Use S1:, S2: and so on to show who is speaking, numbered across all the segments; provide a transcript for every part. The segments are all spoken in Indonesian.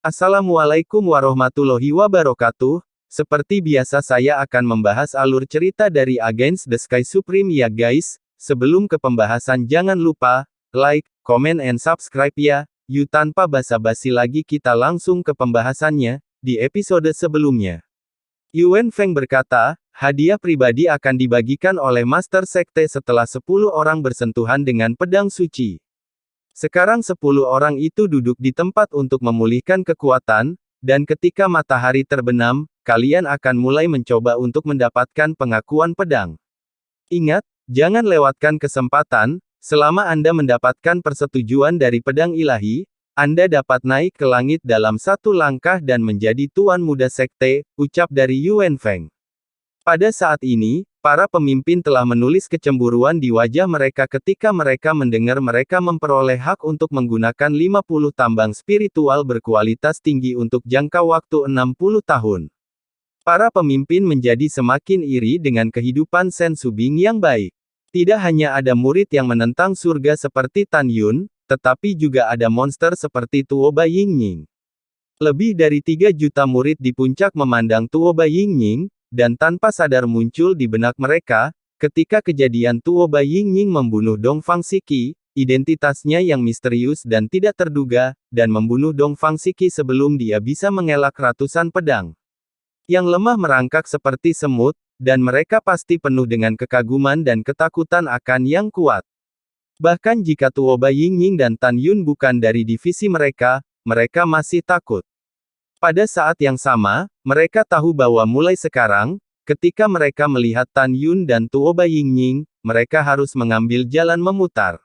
S1: Assalamualaikum warahmatullahi wabarakatuh. Seperti biasa saya akan membahas alur cerita dari Against the Sky Supreme ya guys. Sebelum ke pembahasan jangan lupa, like, comment and subscribe ya. Yuk tanpa basa-basi lagi kita langsung ke pembahasannya, di episode sebelumnya. Yuan Feng berkata, hadiah pribadi akan dibagikan oleh Master Sekte setelah 10 orang bersentuhan dengan pedang suci. Sekarang 10 orang itu duduk di tempat untuk memulihkan kekuatan, dan ketika matahari terbenam, kalian akan mulai mencoba untuk mendapatkan pengakuan pedang. Ingat, jangan lewatkan kesempatan, selama Anda mendapatkan persetujuan dari pedang ilahi, Anda dapat naik ke langit dalam satu langkah dan menjadi Tuan Muda Sekte, ucap dari Yuan Feng. Pada saat ini, para pemimpin telah menulis kecemburuan di wajah mereka ketika mereka mendengar mereka memperoleh hak untuk menggunakan 50 tambang spiritual berkualitas tinggi untuk jangka waktu 60 tahun. Para pemimpin menjadi semakin iri dengan kehidupan Shen Subing yang baik. Tidak hanya ada murid yang menentang surga seperti Tan Yun, tetapi juga ada monster seperti Tuoba Yingying. Lebih dari 3 juta murid di puncak memandang Tuoba Yingying, dan tanpa sadar muncul di benak mereka, ketika kejadian Tuoba Yingying membunuh Dongfang Siki, identitasnya yang misterius dan tidak terduga, dan membunuh Dongfang Siki sebelum dia bisa mengelak ratusan pedang yang lemah merangkak seperti semut, dan mereka pasti penuh dengan kekaguman dan ketakutan akan yang kuat. Bahkan jika Tuoba Yingying dan Tan Yun bukan dari divisi mereka, mereka masih takut. Pada saat yang sama, mereka tahu bahwa mulai sekarang, ketika mereka melihat Tan Yun dan Tuoba Yingying, mereka harus mengambil jalan memutar.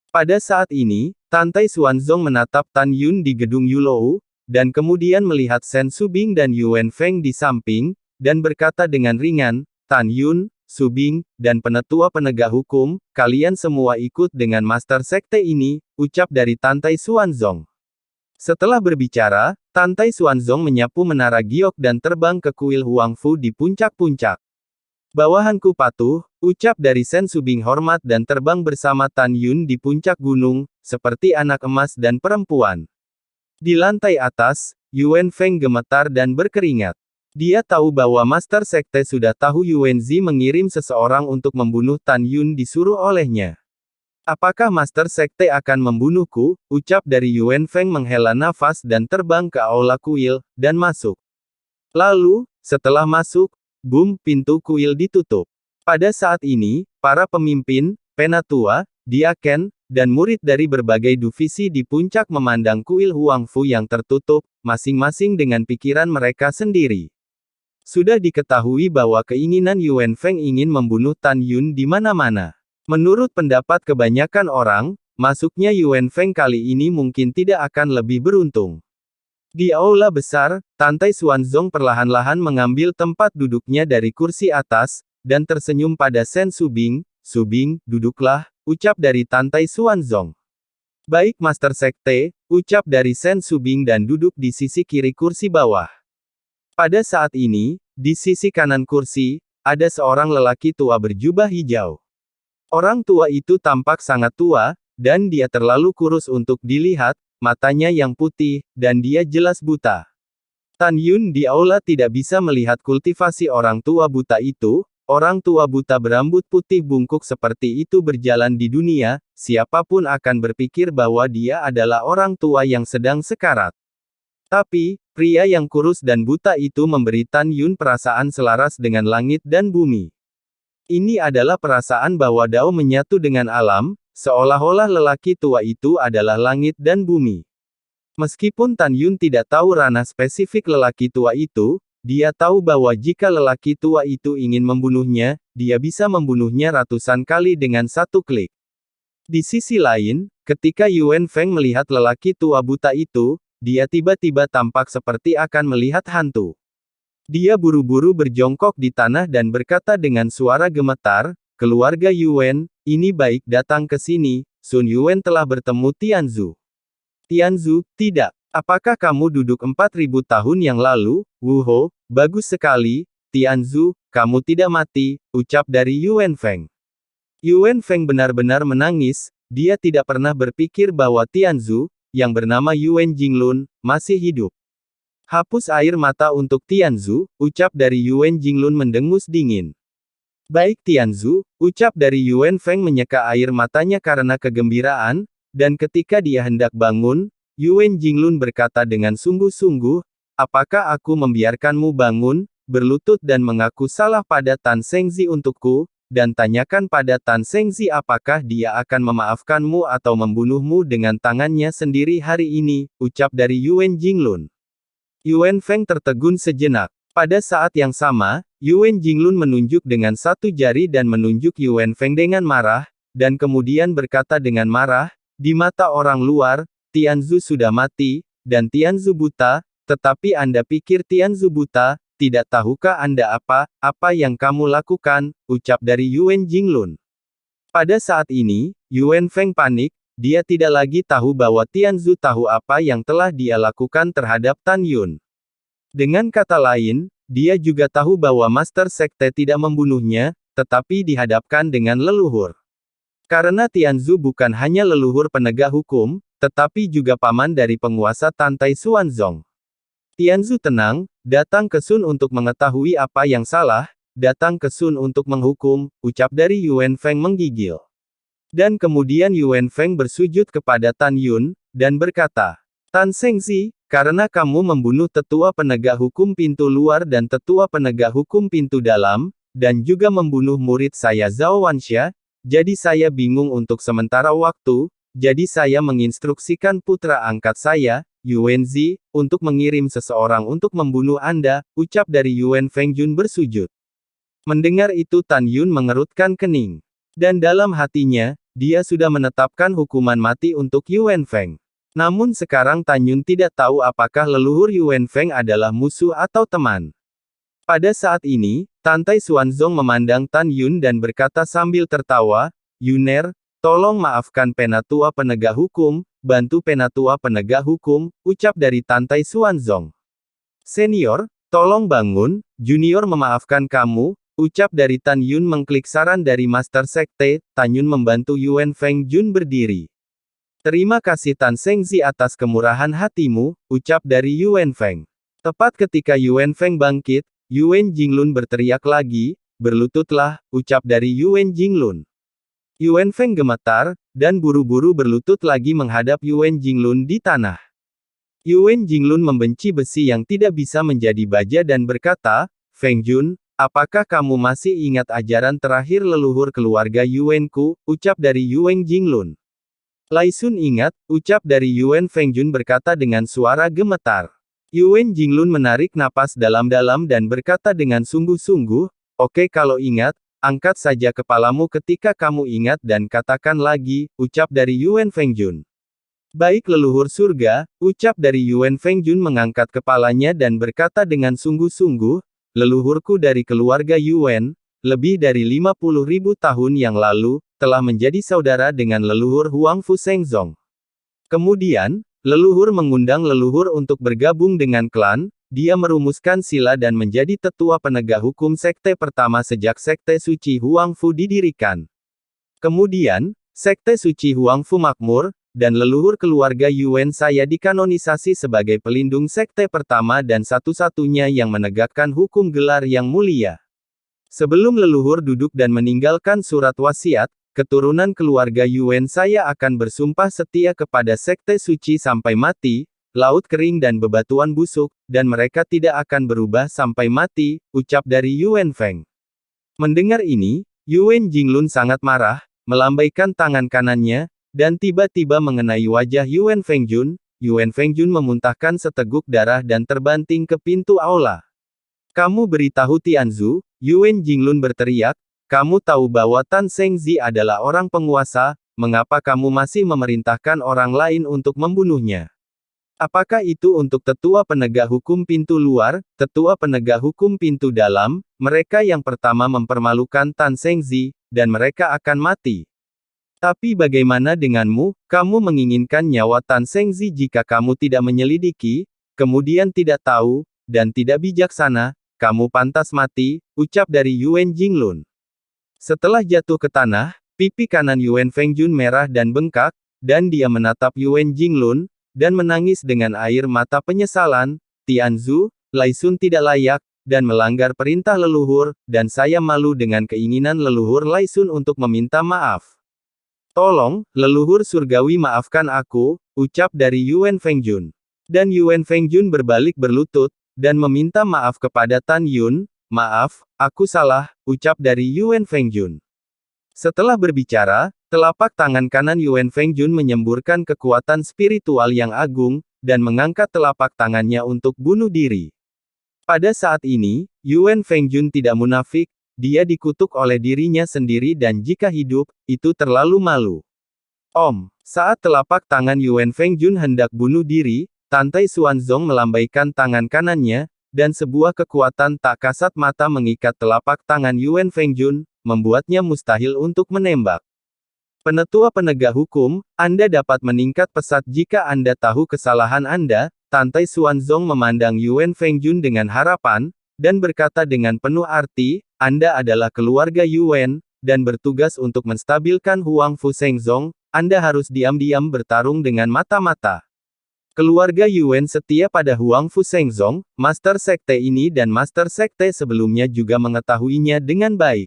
S1: Pada saat ini, Tantai Xuanzong menatap Tan Yun di gedung Yulou, dan kemudian melihat Shen Subing dan Yuan Feng di samping, dan berkata dengan ringan, Tan Yun, Subing, dan penetua penegak hukum, kalian semua ikut dengan Master Sekte ini, ucap dari Tantai Xuanzong. Setelah berbicara, Tantai Xuanzong menyapu menara giok dan terbang ke kuil Huangfu di puncak-puncak. Bawahanku patuh, ucap dari Shen Subing hormat dan terbang bersama Tan Yun di puncak gunung, seperti anak emas dan perempuan. Di lantai atas, Yuan Feng gemetar dan berkeringat. Dia tahu bahwa Master Sekte sudah tahu Yuan Zi mengirim seseorang untuk membunuh Tan Yun disuruh olehnya. Apakah Master Sekte akan membunuhku? Ucap dari Yuan Feng menghela nafas dan terbang ke aula kuil, dan masuk. Lalu, setelah masuk, boom, pintu kuil ditutup. Pada saat ini, para pemimpin, penatua, diaken, dan murid dari berbagai divisi di puncak memandang kuil Huangfu yang tertutup, masing-masing dengan pikiran mereka sendiri. Sudah diketahui bahwa keinginan Yuan Feng ingin membunuh Tan Yun di mana-mana. Menurut pendapat kebanyakan orang, masuknya Yuan Feng kali ini mungkin tidak akan lebih beruntung. Di aula besar, Tantai Xuanzong perlahan-lahan mengambil tempat duduknya dari kursi atas, dan tersenyum pada Shen Subing. Subing, duduklah, ucap dari Tantai Xuanzong. Baik Master Sekte, ucap dari Shen Subing dan duduk di sisi kiri kursi bawah. Pada saat ini, di sisi kanan kursi, ada seorang lelaki tua berjubah hijau. Orang tua itu tampak sangat tua, dan dia terlalu kurus untuk dilihat, matanya yang putih, dan dia jelas buta. Tan Yun di aula tidak bisa melihat kultivasi orang tua buta itu, orang tua buta berambut putih bungkuk seperti itu berjalan di dunia, siapapun akan berpikir bahwa dia adalah orang tua yang sedang sekarat. Tapi, pria yang kurus dan buta itu memberi Tan Yun perasaan selaras dengan langit dan bumi. Ini adalah perasaan bahwa Dao menyatu dengan alam, seolah-olah lelaki tua itu adalah langit dan bumi. Meskipun Tan Yun tidak tahu ranah spesifik lelaki tua itu, dia tahu bahwa jika lelaki tua itu ingin membunuhnya, dia bisa membunuhnya ratusan kali dengan satu klik. Di sisi lain, ketika Yuan Feng melihat lelaki tua buta itu, dia tiba-tiba tampak seperti akan melihat hantu. Dia buru-buru berjongkok di tanah dan berkata dengan suara gemetar, keluarga Yuan, ini baik datang ke sini, Sun Yuan telah bertemu Tianzu. Tianzu, tidak. Apakah kamu duduk 4000 tahun yang lalu? Wuho, bagus sekali, Tianzu, kamu tidak mati, ucap dari Yuan Feng. Yuan Feng benar-benar menangis, dia tidak pernah berpikir bahwa Tianzu, yang bernama Yuan Jinglun, masih hidup. Hapus air mata untuk Tianzu, ucap dari Yuan Jinglun mendengus dingin. Baik Tianzu, ucap dari Yuan Feng menyeka air matanya karena kegembiraan, dan ketika dia hendak bangun, Yuan Jinglun berkata dengan sungguh-sungguh, apakah aku membiarkanmu bangun, berlutut dan mengaku salah pada Tan Shengzi untukku, dan tanyakan pada Tan Shengzi apakah dia akan memaafkanmu atau membunuhmu dengan tangannya sendiri hari ini, ucap dari Yuan Jinglun. Yuan Feng tertegun sejenak. Pada saat yang sama, Yuan Jinglun menunjuk dengan satu jari dan menunjuk Yuan Feng dengan marah, dan kemudian berkata dengan marah, di mata orang luar, Tianzu sudah mati, dan Tianzu buta, tetapi Anda pikir Tianzu buta, tidak tahukah Anda apa yang kamu lakukan, ucap dari Yuan Jinglun. Pada saat ini, Yuan Feng panik, dia tidak lagi tahu bahwa Tianzu tahu apa yang telah dia lakukan terhadap Tan Yun. Dengan kata lain, dia juga tahu bahwa Master Sekte tidak membunuhnya, tetapi dihadapkan dengan leluhur. Karena Tianzu bukan hanya leluhur penegak hukum, tetapi juga paman dari penguasa Tantai Xuanzong. Tianzu tenang, datang ke Sun untuk mengetahui apa yang salah, datang ke Sun untuk menghukum, ucap dari Yuan Feng menggigil. Dan kemudian Yuan Feng bersujud kepada Tan Yun, dan berkata, Tan Shengzi, karena kamu membunuh tetua penegak hukum pintu luar dan tetua penegak hukum pintu dalam, dan juga membunuh murid saya Zhao Wanxia, jadi saya bingung untuk sementara waktu, jadi saya menginstruksikan putra angkat saya, Yuan Zi, untuk mengirim seseorang untuk membunuh Anda, ucap dari Yuan Feng Jun bersujud. Mendengar itu Tan Yun mengerutkan kening. Dan dalam hatinya, dia sudah menetapkan hukuman mati untuk Yuan Feng. Namun sekarang Tan Yun tidak tahu apakah leluhur Yuan Feng adalah musuh atau teman. Pada saat ini, Tantai Xuanzong memandang Tan Yun dan berkata sambil tertawa, Yuner, tolong maafkan penatua penegak hukum, bantu penatua penegak hukum, ucap dari Tantai Xuanzong. Senior, tolong bangun, junior memaafkan kamu, ucap dari Tan Yun mengklik saran dari Master Sekte, Tan Yun membantu Yuan Feng Jun berdiri. Terima kasih Tan Shengzi atas kemurahan hatimu, ucap dari Yuan Feng. Tepat ketika Yuan Feng bangkit, Yuan Jinglun berteriak lagi, berlututlah, ucap dari Yuan Jinglun. Yuan Feng gemetar, dan buru-buru berlutut lagi menghadap Yuan Jinglun di tanah. Yuan Jinglun membenci besi yang tidak bisa menjadi baja dan berkata, Feng Jun, apakah kamu masih ingat ajaran terakhir leluhur keluarga Yuanku, ucap dari Yuan Jinglun. Lai Sun ingat, ucap dari Yuan Feng Jun berkata dengan suara gemetar. Yuan Jinglun menarik napas dalam-dalam dan berkata dengan sungguh-sungguh, oke kalau ingat, angkat saja kepalamu ketika kamu ingat dan katakan lagi, ucap dari Yuan Feng Jun. Baik leluhur surga, ucap dari Yuan Feng Jun mengangkat kepalanya dan berkata dengan sungguh-sungguh, leluhurku dari keluarga Yuan, lebih dari 50.000 tahun yang lalu, telah menjadi saudara dengan leluhur Huang Fu Shengzong. Kemudian, leluhur mengundang leluhur untuk bergabung dengan klan, dia merumuskan sila dan menjadi tetua penegak hukum sekte pertama sejak Sekte Suci Huang Fu didirikan. Kemudian, Sekte Suci Huang Fu makmur, dan leluhur keluarga Yuan saya dikanonisasi sebagai pelindung sekte pertama dan satu-satunya yang menegakkan hukum gelar yang mulia. Sebelum leluhur duduk dan meninggalkan surat wasiat, keturunan keluarga Yuan saya akan bersumpah setia kepada Sekte Suci sampai mati, laut kering dan bebatuan busuk, dan mereka tidak akan berubah sampai mati, ucap dari Yuan Feng. Mendengar ini, Yuan Jinglun sangat marah, melambaikan tangan kanannya, dan tiba-tiba mengenai wajah Yuan Feng Jun. Yuan Feng Jun memuntahkan seteguk darah dan terbanting ke pintu aula. Kamu beritahu Tianzu, Yuan Jinglun berteriak, kamu tahu bahwa Tan Shengzi adalah orang penguasa, mengapa kamu masih memerintahkan orang lain untuk membunuhnya? Apakah itu untuk tetua penegak hukum pintu luar, tetua penegak hukum pintu dalam, mereka yang pertama mempermalukan Tan Shengzi, dan mereka akan mati. Tapi bagaimana denganmu, kamu menginginkan nyawa Tan Shengzi jika kamu tidak menyelidiki, kemudian tidak tahu, dan tidak bijaksana, kamu pantas mati, ucap dari Yuan Jinglun. Setelah jatuh ke tanah, pipi kanan Yuan Feng Jun merah dan bengkak, dan dia menatap Yuan Jinglun, dan menangis dengan air mata penyesalan, Tianzu, Laisun tidak layak, dan melanggar perintah leluhur, dan saya malu dengan keinginan leluhur Laisun untuk meminta maaf. Tolong, leluhur surgawi maafkan aku, ucap dari Yuan Fengjun. Dan Yuan Fengjun berbalik berlutut, dan meminta maaf kepada Tan Yun. Maaf, aku salah, ucap dari Yuan Fengjun. Setelah berbicara, telapak tangan kanan Yuan Fengjun menyemburkan kekuatan spiritual yang agung, dan mengangkat telapak tangannya untuk bunuh diri. Pada saat ini, Yuan Fengjun tidak munafik, dia dikutuk oleh dirinya sendiri dan jika hidup, itu terlalu malu. Saat telapak tangan Yuan Fengjun hendak bunuh diri, Tantai Xuanzong melambaikan tangan kanannya, dan sebuah kekuatan tak kasat mata mengikat telapak tangan Yuan Fengjun, membuatnya mustahil untuk menembak. Penetua penegak hukum, Anda dapat meningkat pesat jika Anda tahu kesalahan Anda. Tantai Xuanzong memandang Yuan Fengjun dengan harapan, dan berkata dengan penuh arti, Anda adalah keluarga Yuan, dan bertugas untuk menstabilkan Huang Fu Shengzong, Anda harus diam-diam bertarung dengan mata-mata. Keluarga Yuan setia pada Huang Fu Shengzong, Master Sekte ini dan Master Sekte sebelumnya juga mengetahuinya dengan baik.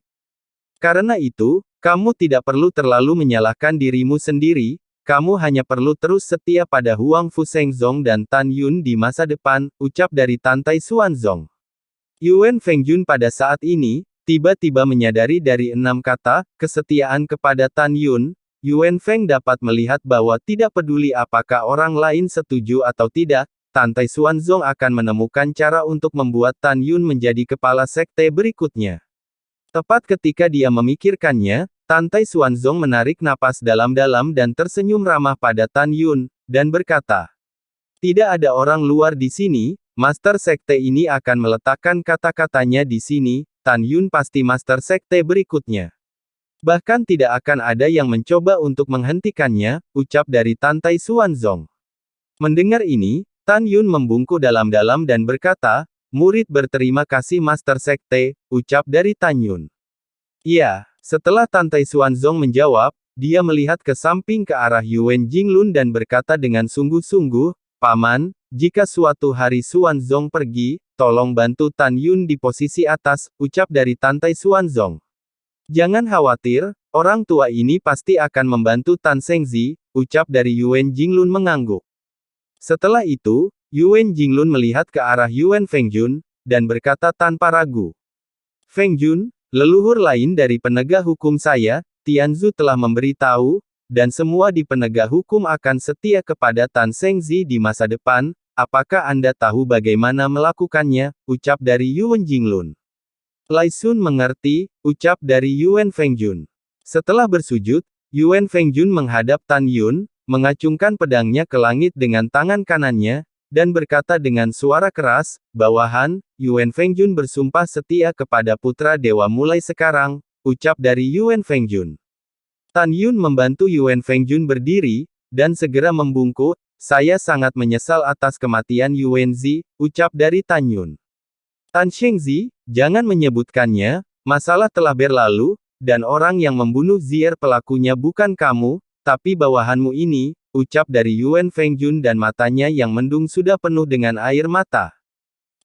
S1: Karena itu, kamu tidak perlu terlalu menyalahkan dirimu sendiri, kamu hanya perlu terus setia pada Huang Fu Shengzong dan Tan Yun di masa depan, ucap dari Tantai Xuanzong. Yuan Fengjun pada saat ini, tiba-tiba menyadari dari 6 kata, kesetiaan kepada Tan Yun, Yuan Feng dapat melihat bahwa tidak peduli apakah orang lain setuju atau tidak, Tantai Xuanzong akan menemukan cara untuk membuat Tan Yun menjadi kepala sekte berikutnya. Tepat ketika dia memikirkannya, Tantai Xuanzong menarik napas dalam-dalam dan tersenyum ramah pada Tan Yun, dan berkata, "Tidak ada orang luar di sini, Master Sekte ini akan meletakkan kata-katanya di sini, Tan Yun pasti Master Sekte berikutnya. Bahkan tidak akan ada yang mencoba untuk menghentikannya," ucap dari Tantai Xuanzong. Mendengar ini, Tan Yun membungkuk dalam-dalam dan berkata, "Murid berterima kasih Master Sekte," ucap dari Tan Yun. "Iya." Setelah Tantai Xuanzong menjawab, dia melihat ke samping ke arah Yuan Jinglun dan berkata dengan sungguh-sungguh, "Paman, jika suatu hari Xuanzong pergi, tolong bantu Tan Yun di posisi atas," ucap dari Tantai Xuanzong. "Jangan khawatir, orang tua ini pasti akan membantu Tan Shengzi," ucap dari Yuan Jinglun mengangguk. Setelah itu, Yuan Jinglun melihat ke arah Yuan Fengjun, dan berkata tanpa ragu, "Fengjun, leluhur lain dari penegak hukum saya, Tianzu telah memberitahu, dan semua di penegak hukum akan setia kepada Tan Shengzi di masa depan, apakah Anda tahu bagaimana melakukannya?" ucap dari Yuan Jinglun. "Laisun mengerti," ucap dari Yuan Fengjun. Setelah bersujud, Yuan Fengjun menghadap Tan Yun, mengacungkan pedangnya ke langit dengan tangan kanannya, dan berkata dengan suara keras, "Bawahan, Yuan Fengjun bersumpah setia kepada putra dewa mulai sekarang," ucap dari Yuan Fengjun. Tan Yun membantu Yuan Fengjun berdiri, dan segera membungkuk, "Saya sangat menyesal atas kematian Yuan Zi," ucap dari Tan Yun. "Tan Shengzi, jangan menyebutkannya, masalah telah berlalu, dan orang yang membunuh Zier pelakunya bukan kamu, tapi bawahanmu ini," ucap dari Yuan Fengjun dan matanya yang mendung sudah penuh dengan air mata.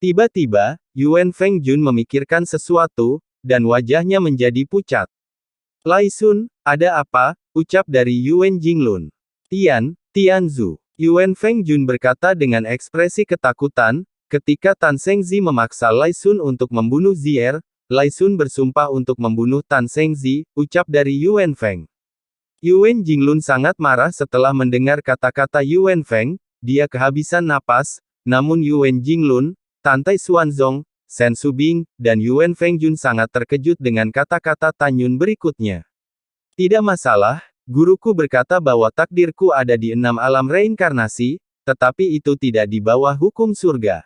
S1: Tiba-tiba, Yuan Fengjun memikirkan sesuatu, dan wajahnya menjadi pucat. "Laisun, ada apa?" ucap dari Yuan Jinglun. Tianzu." Yuan Fengjun berkata dengan ekspresi ketakutan, "Ketika Tan Shengzi memaksa Laisun untuk membunuh Zier, Laisun bersumpah untuk membunuh Tan Shengzi," ucap dari Yuan Feng. Yuan Jinglun sangat marah setelah mendengar kata-kata Yuan Feng, dia kehabisan napas, namun Yuan Jinglun, Tantai Xuanzong, Shen Subing, dan Yuan Fengjun sangat terkejut dengan kata-kata Tan Yun berikutnya. "Tidak masalah, guruku berkata bahwa takdirku ada di 6 alam reinkarnasi, tetapi itu tidak di bawah hukum surga.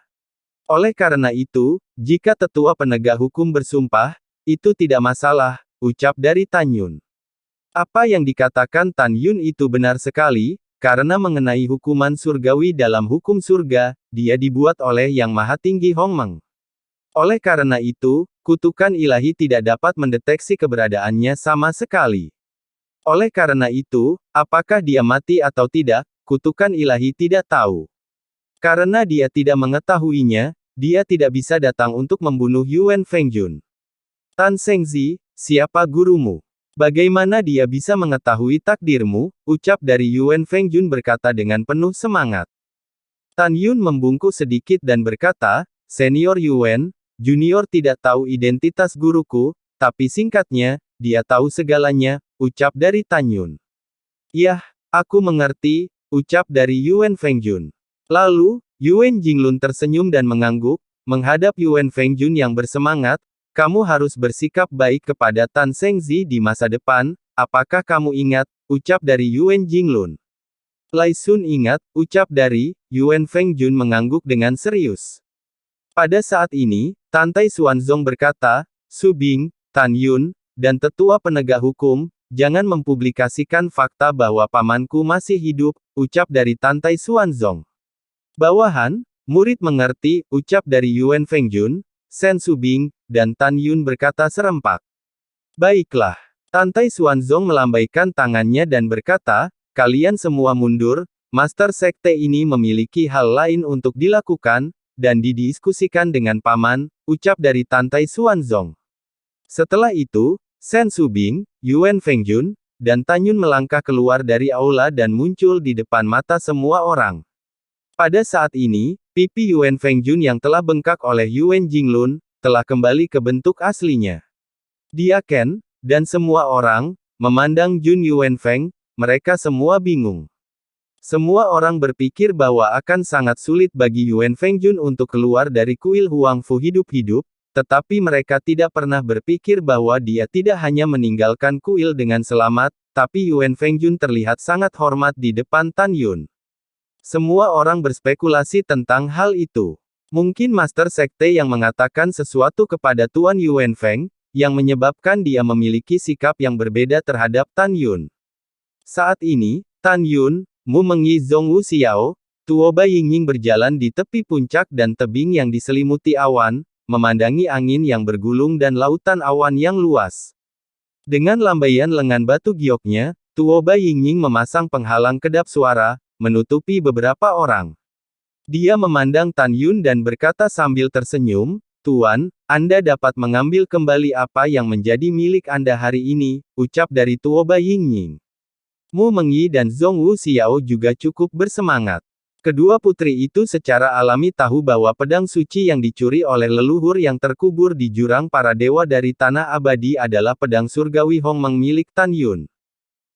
S1: Oleh karena itu, jika tetua penegak hukum bersumpah, itu tidak masalah," ucap dari Tan Yun. Apa yang dikatakan Tan Yun itu benar sekali, karena mengenai hukuman surgawi dalam hukum surga, dia dibuat oleh Yang Maha Tinggi Hongmeng. Oleh karena itu, kutukan ilahi tidak dapat mendeteksi keberadaannya sama sekali. Oleh karena itu, apakah dia mati atau tidak, kutukan ilahi tidak tahu. Karena dia tidak mengetahuinya, dia tidak bisa datang untuk membunuh Yuan Fengjun. Tan Shengzi, siapa gurumu? Bagaimana dia bisa mengetahui takdirmu? Ucap dari Yuan Fengjun berkata dengan penuh semangat. Tan Yun membungkuk sedikit dan berkata, Senior Yuan, Junior tidak tahu identitas guruku, tapi singkatnya, dia tahu segalanya, ucap dari Tan Yun. Yah, aku mengerti, ucap dari Yuan Fengjun. Lalu, Yuan Jinglun tersenyum dan mengangguk, menghadap Yuan Fengjun yang bersemangat, kamu harus bersikap baik kepada Tan Shengzi di masa depan, apakah kamu ingat, ucap dari Yuan Jinglun. Lai Sun ingat, ucap dari, Yuan Fengjun mengangguk dengan serius. Pada saat ini, Tantai Xuanzong berkata, Su Bing, Tan Yun, dan tetua penegak hukum, jangan mempublikasikan fakta bahwa pamanku masih hidup, ucap dari Tantai Xuanzong. Bawahan, murid mengerti, ucap dari Yuan Fengjun, Sen Su Bing, dan Tan Yun berkata serempak. Baiklah. Tantai Xuanzong melambaikan tangannya dan berkata, kalian semua mundur, Master Sekte ini memiliki hal lain untuk dilakukan, dan didiskusikan dengan paman, ucap dari Tantai Xuanzong. Setelah itu, Sen Su Bing, Yuan Fengjun, dan Tan Yun melangkah keluar dari aula dan muncul di depan mata semua orang. Pada saat ini, pipi Yuan Fengjun yang telah bengkak oleh Yuan Jinglun, telah kembali ke bentuk aslinya. Dia Ken, dan semua orang, memandang Jun Yuan Feng, mereka semua bingung. Semua orang berpikir bahwa akan sangat sulit bagi Yuan Fengjun untuk keluar dari kuil Huangfu hidup-hidup, tetapi mereka tidak pernah berpikir bahwa dia tidak hanya meninggalkan kuil dengan selamat, tapi Yuan Fengjun terlihat sangat hormat di depan Tan Yun. Semua orang berspekulasi tentang hal itu. Mungkin Master Sekte yang mengatakan sesuatu kepada Tuan Yuan Feng, yang menyebabkan dia memiliki sikap yang berbeda terhadap Tan Yun. Saat ini, Tan Yun, Mu Mengyi Zhongwu Xiao, Tuoba Yingying berjalan di tepi puncak dan tebing yang diselimuti awan, memandangi angin yang bergulung dan lautan awan yang luas. Dengan lambaian lengan batu gioknya, Tuoba Yingying memasang penghalang kedap suara, menutupi beberapa orang. Dia memandang Tan Yun dan berkata sambil tersenyum, Tuan, Anda dapat mengambil kembali apa yang menjadi milik Anda hari ini, ucap dari Tuoba Yingying. Mu Mengyi dan Zhongwu Xiao juga cukup bersemangat. Kedua putri itu secara alami tahu bahwa pedang suci yang dicuri oleh leluhur yang terkubur di jurang para dewa dari tanah abadi adalah pedang surgawi Hongmeng milik Tan Yun.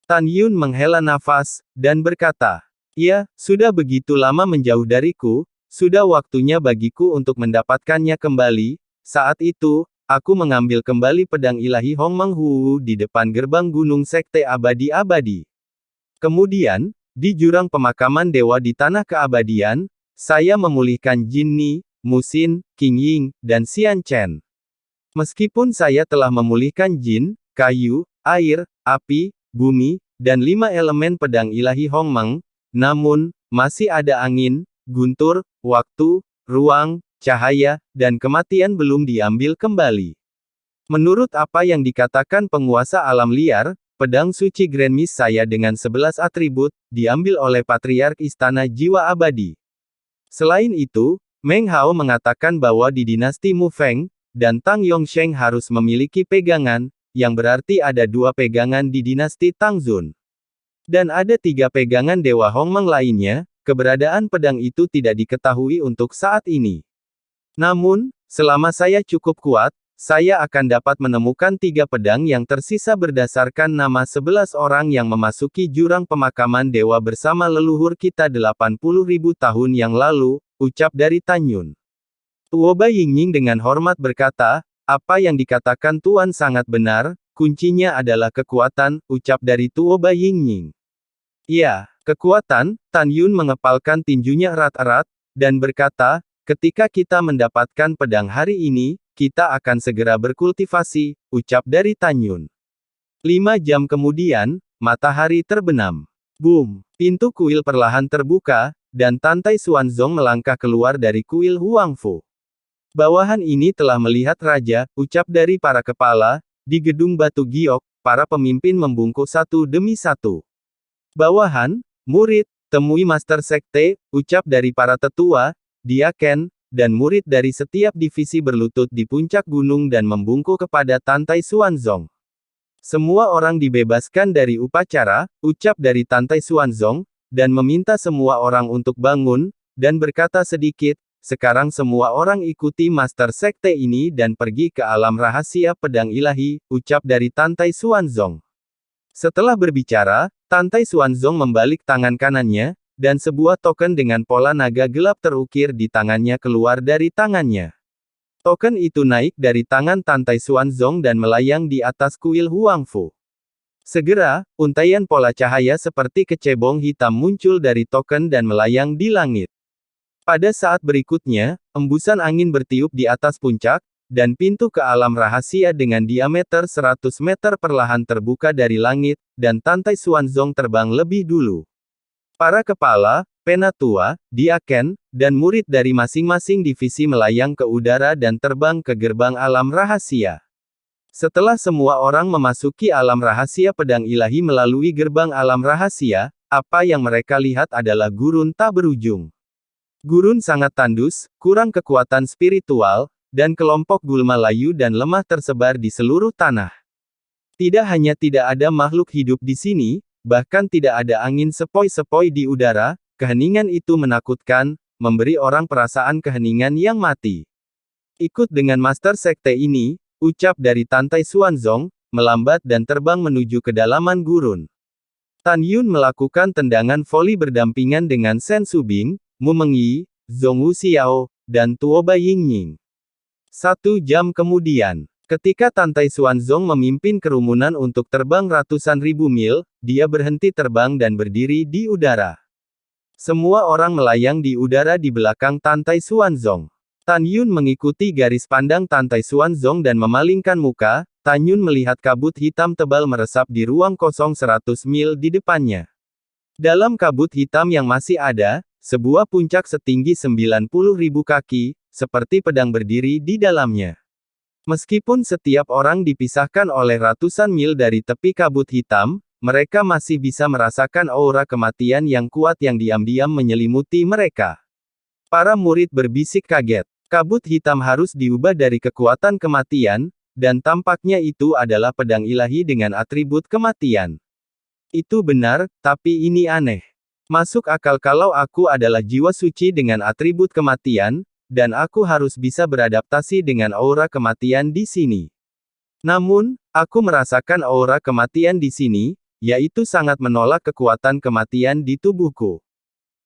S1: Tan Yun menghela nafas, dan berkata, ya, sudah begitu lama menjauh dariku, sudah waktunya bagiku untuk mendapatkannya kembali. Saat itu, aku mengambil kembali pedang ilahi Hongmeng Hu di depan gerbang gunung sekte abadi-abadi. Kemudian, di jurang pemakaman dewa di tanah keabadian, saya memulihkan Jinni, Musin, King Ying, dan Xian Chen. Meskipun saya telah memulihkan jin, kayu, air, api, bumi, dan 5 elemen pedang ilahi Hongmeng, namun, masih ada angin, guntur, waktu, ruang, cahaya, dan kematian belum diambil kembali. Menurut apa yang dikatakan penguasa alam liar, pedang suci Grand Mist saya dengan 11 atribut, diambil oleh Patriark Istana Jiwa Abadi. Selain itu, Meng Hao mengatakan bahwa di dinasti Mu Feng, dan Tang Yongsheng harus memiliki pegangan, yang berarti ada 2 pegangan di dinasti Tang Zun. Dan ada 3 pegangan Dewa Hongmeng lainnya, keberadaan pedang itu tidak diketahui untuk saat ini. Namun, selama saya cukup kuat, saya akan dapat menemukan 3 pedang yang tersisa berdasarkan nama 11 orang yang memasuki jurang pemakaman dewa bersama leluhur kita 80.000 tahun yang lalu, ucap dari Tan Yun. Tuoba Yingying dengan hormat berkata, apa yang dikatakan Tuan sangat benar, kuncinya adalah kekuatan, ucap dari Tuoba Yingying. Ya, kekuatan, Tan Yun mengepalkan tinjunya erat-erat, dan berkata, ketika kita mendapatkan pedang hari ini, kita akan segera berkultivasi, ucap dari Tan Yun. 5 jam kemudian, matahari terbenam. Boom! Pintu kuil perlahan terbuka, dan Tantai Xuanzong melangkah keluar dari kuil Huangfu. Bawahan ini telah melihat raja, ucap dari para kepala, di gedung batu giok, para pemimpin membungkuk satu demi satu. Bawahan, murid, temui Master Sekte, ucap dari para tetua, diaken, dan murid dari setiap divisi berlutut di puncak gunung dan membungkuk kepada Tantai Xuanzong. Semua orang dibebaskan dari upacara, ucap dari Tantai Xuanzong, dan meminta semua orang untuk bangun, dan berkata sedikit, sekarang semua orang ikuti Master Sekte ini dan pergi ke alam rahasia pedang ilahi, ucap dari Tantai Xuanzong. Setelah berbicara, Tantai Xuanzong membalik tangan kanannya, dan sebuah token dengan pola naga gelap terukir di tangannya keluar dari tangannya. Token itu naik dari tangan Tantai Xuanzong dan melayang di atas kuil Huangfu. Segera, untaian pola cahaya seperti kecebong hitam muncul dari token dan melayang di langit. Pada saat berikutnya, embusan angin bertiup di atas puncak, dan pintu ke alam rahasia dengan diameter 100 meter perlahan terbuka dari langit, dan Tantai Xuanzong terbang lebih dulu. Para kepala, penatua, diaken, dan murid dari masing-masing divisi melayang ke udara dan terbang ke gerbang alam rahasia. Setelah semua orang memasuki alam rahasia pedang ilahi melalui gerbang alam rahasia, apa yang mereka lihat adalah gurun tak berujung. Gurun sangat tandus, kurang kekuatan spiritual, dan kelompok gulma layu dan lemah tersebar di seluruh tanah. Tidak hanya tidak ada makhluk hidup di sini, bahkan tidak ada angin sepoi-sepoi di udara, keheningan itu menakutkan, memberi orang perasaan keheningan yang mati. Ikut dengan Master Sekte ini, ucap dari Tantai Xuanzong, melambat dan terbang menuju kedalaman gurun. Tan Yun melakukan tendangan voli berdampingan dengan Shen Subing, Mu Mengyi, Zhong Wuxiao, dan Tuoba Yingying. 1 jam kemudian, ketika Tantai Xuanzong memimpin kerumunan untuk terbang ratusan ribu mil, dia berhenti terbang dan berdiri di udara. Semua orang melayang di udara di belakang Tantai Xuanzong. Tan Yun mengikuti garis pandang Tantai Xuanzong dan memalingkan muka. Tan Yun melihat kabut hitam tebal meresap di ruang kosong 100 mil di depannya. Dalam kabut hitam yang masih ada, sebuah puncak setinggi 90.000 kaki, seperti pedang berdiri di dalamnya. Meskipun setiap orang dipisahkan oleh ratusan mil dari tepi kabut hitam, mereka masih bisa merasakan aura kematian yang kuat yang diam-diam menyelimuti mereka. Para murid berbisik kaget. Kabut hitam harus diubah dari kekuatan kematian, dan tampaknya itu adalah pedang ilahi dengan atribut kematian. Itu benar, tapi ini aneh. Masuk akal kalau aku adalah jiwa suci dengan atribut kematian, dan aku harus bisa beradaptasi dengan aura kematian di sini. Namun, aku merasakan aura kematian di sini, yaitu sangat menolak kekuatan kematian di tubuhku.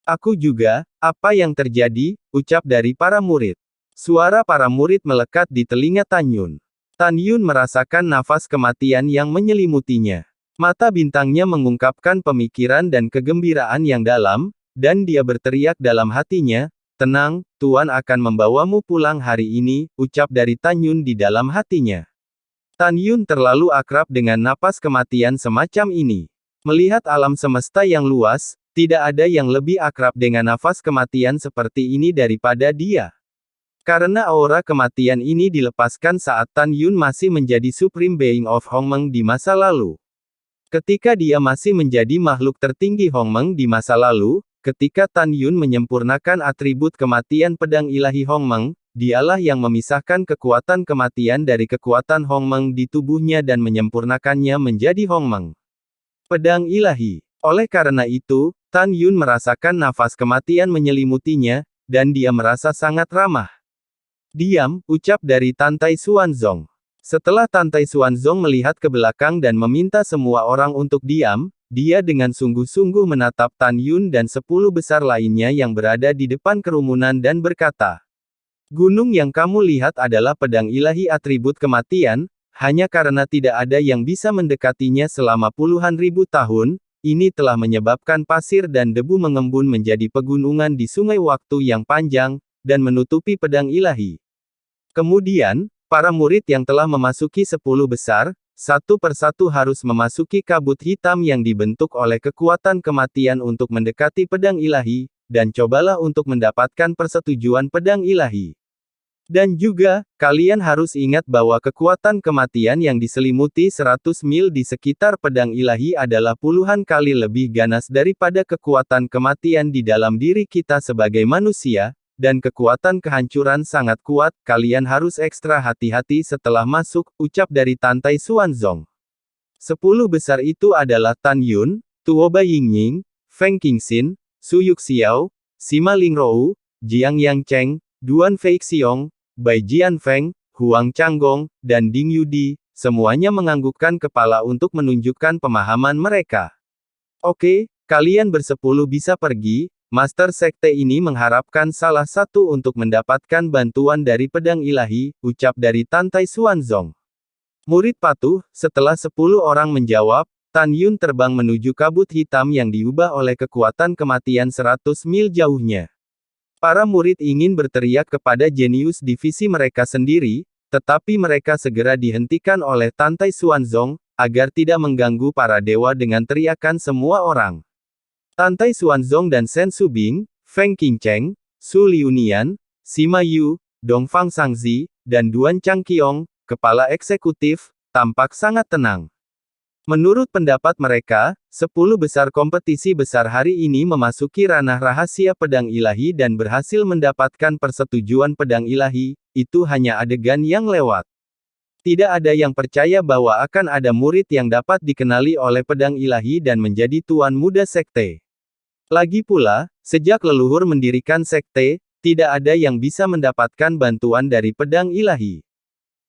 S1: Aku juga, apa yang terjadi, ucap dari para murid. Suara para murid melekat di telinga Tan Yun. Tan Yun merasakan nafas kematian yang menyelimutinya. Mata bintangnya mengungkapkan pemikiran dan kegembiraan yang dalam, dan dia berteriak dalam hatinya, tenang, Tuan akan membawamu pulang hari ini, ucap dari Tan Yun di dalam hatinya. Tan Yun terlalu akrab dengan napas kematian semacam ini. Melihat alam semesta yang luas, tidak ada yang lebih akrab dengan nafas kematian seperti ini daripada dia. Karena aura kematian ini dilepaskan saat Tan Yun masih menjadi Supreme Being of Hongmeng di masa lalu. Ketika dia masih menjadi makhluk tertinggi Hongmeng di masa lalu, ketika Tan Yun menyempurnakan atribut kematian pedang ilahi Hongmeng, dialah yang memisahkan kekuatan kematian dari kekuatan Hongmeng di tubuhnya dan menyempurnakannya menjadi Hongmeng. Pedang ilahi. Oleh karena itu, Tan Yun merasakan nafas kematian menyelimutinya, dan dia merasa sangat ramah. Diam, ucap dari Tantai Xuanzong. Setelah Tantai Xuanzong melihat ke belakang dan meminta semua orang untuk diam, dia dengan sungguh-sungguh menatap Tan Yun dan 10 besar lainnya yang berada di depan kerumunan dan berkata, "Gunung yang kamu lihat adalah pedang ilahi atribut kematian, hanya karena tidak ada yang bisa mendekatinya selama puluhan ribu tahun, ini telah menyebabkan pasir dan debu mengembun menjadi pegunungan di sungai waktu yang panjang, dan menutupi pedang ilahi." Kemudian, para murid yang telah memasuki 10 besar, satu persatu harus memasuki kabut hitam yang dibentuk oleh kekuatan kematian untuk mendekati pedang ilahi, dan cobalah untuk mendapatkan persetujuan pedang ilahi. Dan juga, kalian harus ingat bahwa kekuatan kematian yang diselimuti 100 mil di sekitar pedang ilahi adalah puluhan kali lebih ganas daripada kekuatan kematian di dalam diri kita sebagai manusia, dan kekuatan kehancuran sangat kuat. Kalian harus ekstra hati-hati setelah masuk, ucap dari Tantai Xuanzong. 10 besar itu adalah Tan Yun, Tuoba Yingying, Feng Qingxin, Su Yuxiao, Sima Lingrou, Jiang Yangcheng, Duan Feixiong, Bai Jianfeng, Huang Changgong, dan Ding Yudi, semuanya menganggukkan kepala untuk menunjukkan pemahaman mereka. Oke, kalian bersepuluh bisa pergi. Master Sekte ini mengharapkan salah satu untuk mendapatkan bantuan dari pedang ilahi, ucap dari Tantai Xuanzong. Murid patuh. Setelah 10 orang menjawab, Tan Yun terbang menuju kabut hitam yang diubah oleh kekuatan kematian 100 mil jauhnya. Para murid ingin berteriak kepada jenius divisi mereka sendiri, tetapi mereka segera dihentikan oleh Tantai Xuanzong, agar tidak mengganggu para dewa dengan teriakan semua orang. Tantai Xuanzong dan Shen Subing, Feng Qingcheng, Su Liunian, Sima Yu, Dongfang Shangzi, dan Duan Changqiong, kepala eksekutif, tampak sangat tenang. Menurut pendapat mereka, 10 besar kompetisi besar hari ini memasuki ranah rahasia pedang ilahi dan berhasil mendapatkan persetujuan pedang ilahi, itu hanya adegan yang lewat. Tidak ada yang percaya bahwa akan ada murid yang dapat dikenali oleh pedang ilahi dan menjadi tuan muda sekte. Lagi pula, sejak leluhur mendirikan sekte, tidak ada yang bisa mendapatkan bantuan dari pedang ilahi.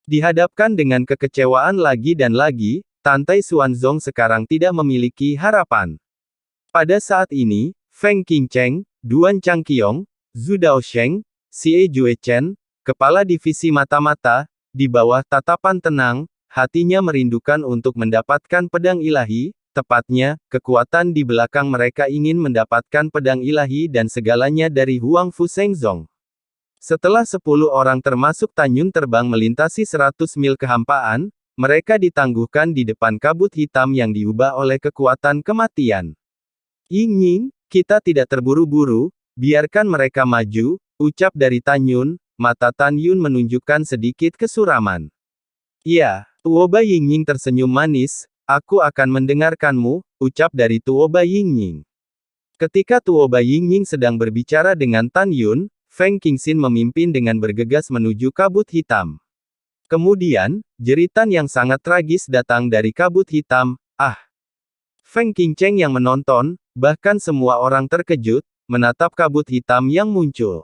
S1: Dihadapkan dengan kekecewaan lagi dan lagi, Tantai Xuanzong sekarang tidak memiliki harapan. Pada saat ini, Feng Qingcheng, Duan Changqiong, Zhu Daosheng, Xie Juechen, kepala divisi mata-mata, di bawah tatapan tenang, hatinya merindukan untuk mendapatkan pedang ilahi, tepatnya, kekuatan di belakang mereka ingin mendapatkan pedang ilahi dan segalanya dari Huang Fushengzong. Setelah 10 orang termasuk Tan Yun terbang melintasi 100 mil kehampaan, mereka ditangguhkan di depan kabut hitam yang diubah oleh kekuatan kematian. Yingying, kita tidak terburu-buru, biarkan mereka maju, ucap dari Tan Yun. Mata Tan Yun menunjukkan sedikit kesuraman. Ya, Tuoba Yingying tersenyum manis, aku akan mendengarkanmu, ucap dari Tuoba Yingying. Ketika Tuoba Yingying sedang berbicara dengan Tan Yun, Feng Qingxin memimpin dengan bergegas menuju kabut hitam. Kemudian, jeritan yang sangat tragis datang dari kabut hitam. Ah! Feng Qingcheng yang menonton, bahkan semua orang terkejut, menatap kabut hitam yang muncul.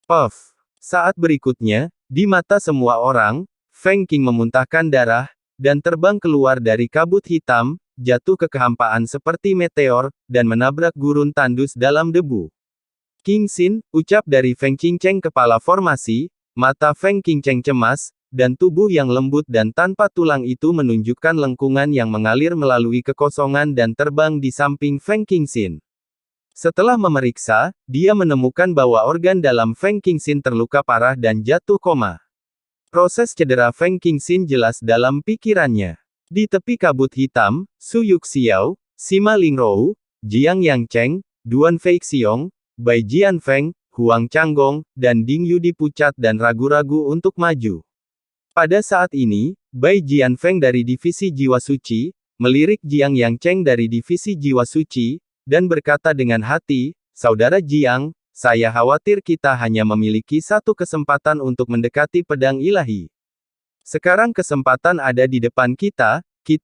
S1: Puff! Saat berikutnya, di mata semua orang, Feng Qing memuntahkan darah, dan terbang keluar dari kabut hitam, jatuh ke kehampaan seperti meteor, dan menabrak gurun tandus dalam debu. Qingxin, ucap dari Feng Qingcheng kepala formasi, mata Feng Qingcheng cemas, dan tubuh yang lembut dan tanpa tulang itu menunjukkan lengkungan yang mengalir melalui kekosongan dan terbang di samping Feng Qingxin. Setelah memeriksa, dia menemukan bahwa organ dalam Feng Qingxin terluka parah dan jatuh koma. Proses cedera Feng Qingxin jelas dalam pikirannya. Di tepi kabut hitam, Su Yuxiao, Sima Lingrou, Jiang Yangcheng, Duan Feixiong, Bai Jianfeng, Huang Changgong, dan Ding Yu dipucat dan ragu-ragu untuk maju. Pada saat ini, Bai Jianfeng dari divisi Jiwa Suci, melirik Jiang Yangcheng dari divisi Jiwa Suci, dan berkata dengan hati, Saudara Jiang, saya khawatir kita hanya memiliki satu kesempatan untuk mendekati pedang ilahi. Sekarang kesempatan ada di depan kita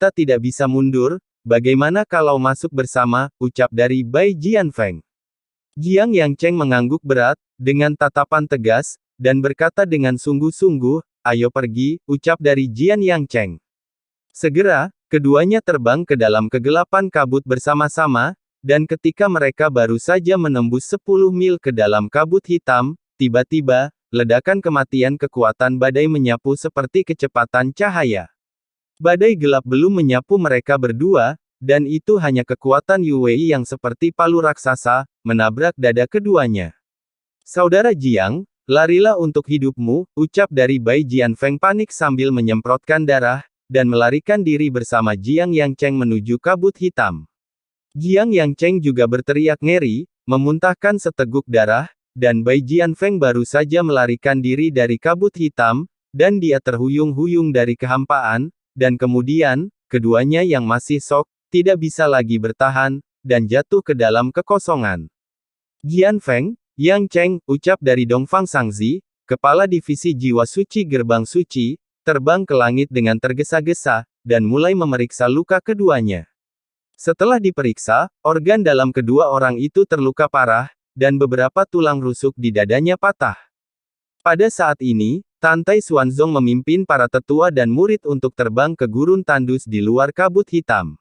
S1: tidak bisa mundur, bagaimana kalau masuk bersama, ucap dari Bai Jianfeng. Jiang Yangcheng mengangguk berat, dengan tatapan tegas, dan berkata dengan sungguh-sungguh, ayo pergi, ucap dari Jian Yangcheng. Segera, keduanya terbang ke dalam kegelapan kabut bersama-sama, dan ketika mereka baru saja menembus 10 mil ke dalam kabut hitam, tiba-tiba, ledakan kematian kekuatan badai menyapu seperti kecepatan cahaya. Badai gelap belum menyapu mereka berdua, dan itu hanya kekuatan Yuwei yang seperti palu raksasa, menabrak dada keduanya. Saudara Jiang, larilah untuk hidupmu, ucap dari Bai Jianfeng panik sambil menyemprotkan darah, dan melarikan diri bersama Jiang Yangcheng menuju kabut hitam. Jiang Yangcheng juga berteriak ngeri, memuntahkan seteguk darah, dan Bai Jianfeng baru saja melarikan diri dari kabut hitam, dan dia terhuyung-huyung dari kehampaan, dan kemudian, keduanya yang masih shock, tidak bisa lagi bertahan, dan jatuh ke dalam kekosongan. Jianfeng, Yang Cheng, ucap dari Dongfang Sangzi, kepala divisi jiwa suci gerbang suci, terbang ke langit dengan tergesa-gesa, dan mulai memeriksa luka keduanya. Setelah diperiksa, organ dalam kedua orang itu terluka parah, dan beberapa tulang rusuk di dadanya patah. Pada saat ini, Tan Tai Xuanzong memimpin para tetua dan murid untuk terbang ke gurun tandus di luar kabut hitam.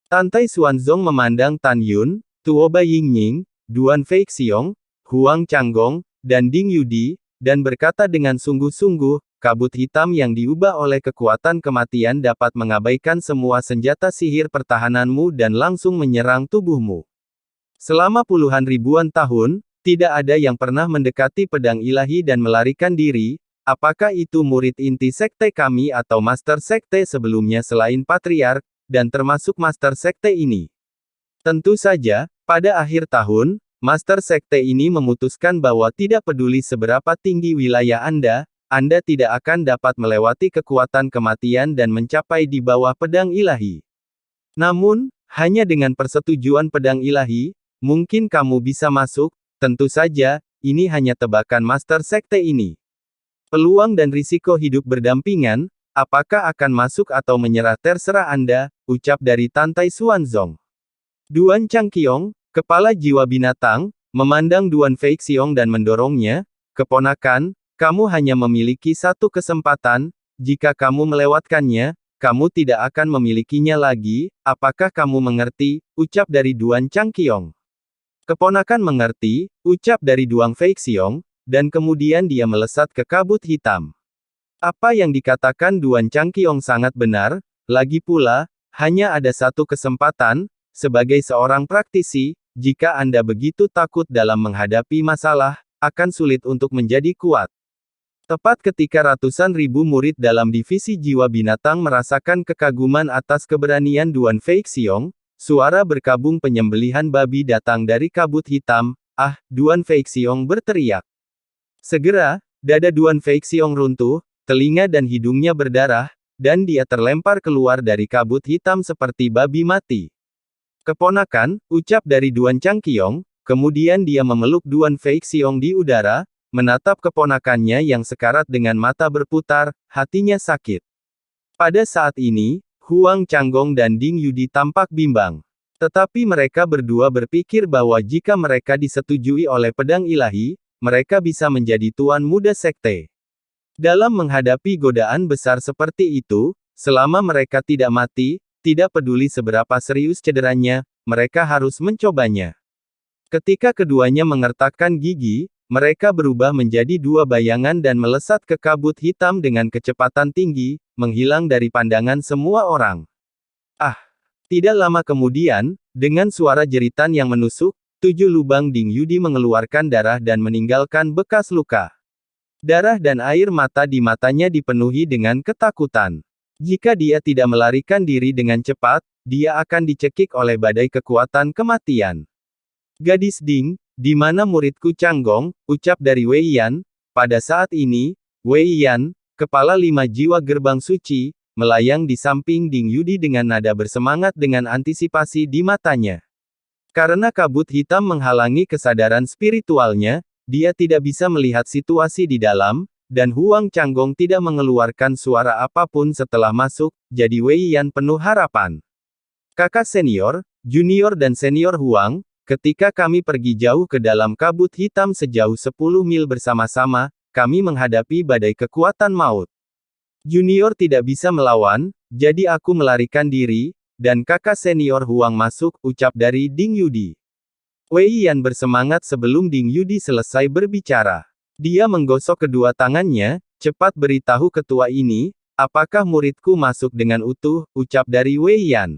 S1: Tan Tai Xuanzong memandang Tan Yun, Tuo Bai Yingning, Duan Feixiong, Huang Changgong, dan Ding Yudi, dan berkata dengan sungguh-sungguh, kabut hitam yang diubah oleh kekuatan kematian dapat mengabaikan semua senjata sihir pertahananmu dan langsung menyerang tubuhmu. Selama puluhan ribuan tahun, tidak ada yang pernah mendekati pedang ilahi dan melarikan diri. Apakah itu murid inti sekte kami atau master sekte sebelumnya selain patriark, dan termasuk master sekte ini? Tentu saja, pada akhir tahun, master sekte ini memutuskan bahwa tidak peduli seberapa tinggi wilayah Anda tidak akan dapat melewati kekuatan kematian dan mencapai di bawah pedang ilahi. Namun, hanya dengan persetujuan pedang ilahi, mungkin kamu bisa masuk. Tentu saja, ini hanya tebakan master sekte ini. Peluang dan risiko hidup berdampingan, apakah akan masuk atau menyerah terserah Anda, ucap dari Tan Tai Xuanzong. Duan Changqiong, kepala jiwa binatang, memandang Duan Feixiong dan mendorongnya, keponakan, kamu hanya memiliki satu kesempatan, jika kamu melewatkannya, kamu tidak akan memilikinya lagi, apakah kamu mengerti, ucap dari Duan Changqiong. Keponakan mengerti, ucap dari Duan Feixiong, dan kemudian dia melesat ke kabut hitam. Apa yang dikatakan Duan Changqiong sangat benar, lagi pula, hanya ada satu kesempatan, sebagai seorang praktisi, jika Anda begitu takut dalam menghadapi masalah, akan sulit untuk menjadi kuat. Tepat ketika ratusan ribu murid dalam divisi jiwa binatang merasakan kekaguman atas keberanian Duan Feixiong, suara berkabung penyembelihan babi datang dari kabut hitam. Ah, Duan Feixiong berteriak. Segera, dada Duan Feixiong runtuh, telinga dan hidungnya berdarah, dan dia terlempar keluar dari kabut hitam seperti babi mati. Keponakan, ucap dari Duan Changqiong, kemudian dia memeluk Duan Feixiong di udara, menatap keponakannya yang sekarat dengan mata berputar, hatinya sakit. Pada saat ini, Huang Changgong dan Ding Yudi tampak bimbang. Tetapi mereka berdua berpikir bahwa jika mereka disetujui oleh pedang ilahi, mereka bisa menjadi tuan muda sekte. Dalam menghadapi godaan besar seperti itu, selama mereka tidak mati, tidak peduli seberapa serius cederanya, mereka harus mencobanya. Ketika keduanya mengertakkan gigi, mereka berubah menjadi dua bayangan dan melesat ke kabut hitam dengan kecepatan tinggi, menghilang dari pandangan semua orang. Ah! Tidak lama kemudian, dengan suara jeritan yang menusuk, 7 lubang Ding Yudi mengeluarkan darah dan meninggalkan bekas luka. Darah dan air mata di matanya dipenuhi dengan ketakutan. Jika dia tidak melarikan diri dengan cepat, dia akan dicekik oleh badai kekuatan kematian. Gadis Ding, di mana muridku Changgong, ucap dari Wei Yan. Pada saat ini, Wei Yan, kepala 5 jiwa gerbang suci, melayang di samping Ding Yudi dengan nada bersemangat dengan antisipasi di matanya. Karena kabut hitam menghalangi kesadaran spiritualnya, dia tidak bisa melihat situasi di dalam, dan Huang Changgong tidak mengeluarkan suara apapun setelah masuk, jadi Wei Yan penuh harapan. Kakak senior, junior dan senior Huang, ketika kami pergi jauh ke dalam kabut hitam sejauh 10 mil bersama-sama, kami menghadapi badai kekuatan maut. Junior tidak bisa melawan, jadi aku melarikan diri, dan kakak senior Huang masuk, ucap dari Ding Yudi. Wei Yan bersemangat sebelum Ding Yudi selesai berbicara. Dia menggosok kedua tangannya, cepat beritahu ketua ini, apakah muridku masuk dengan utuh, ucap dari Wei Yan.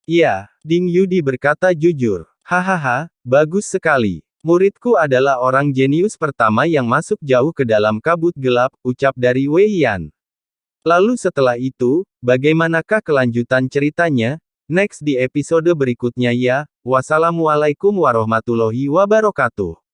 S1: Ya, Ding Yudi berkata jujur. Hahaha, bagus sekali. Muridku adalah orang jenius pertama yang masuk jauh ke dalam kabut gelap, ucap dari Wei Yan. Lalu setelah itu, bagaimanakah kelanjutan ceritanya? Next di episode berikutnya ya. Wassalamualaikum warahmatullahi wabarakatuh.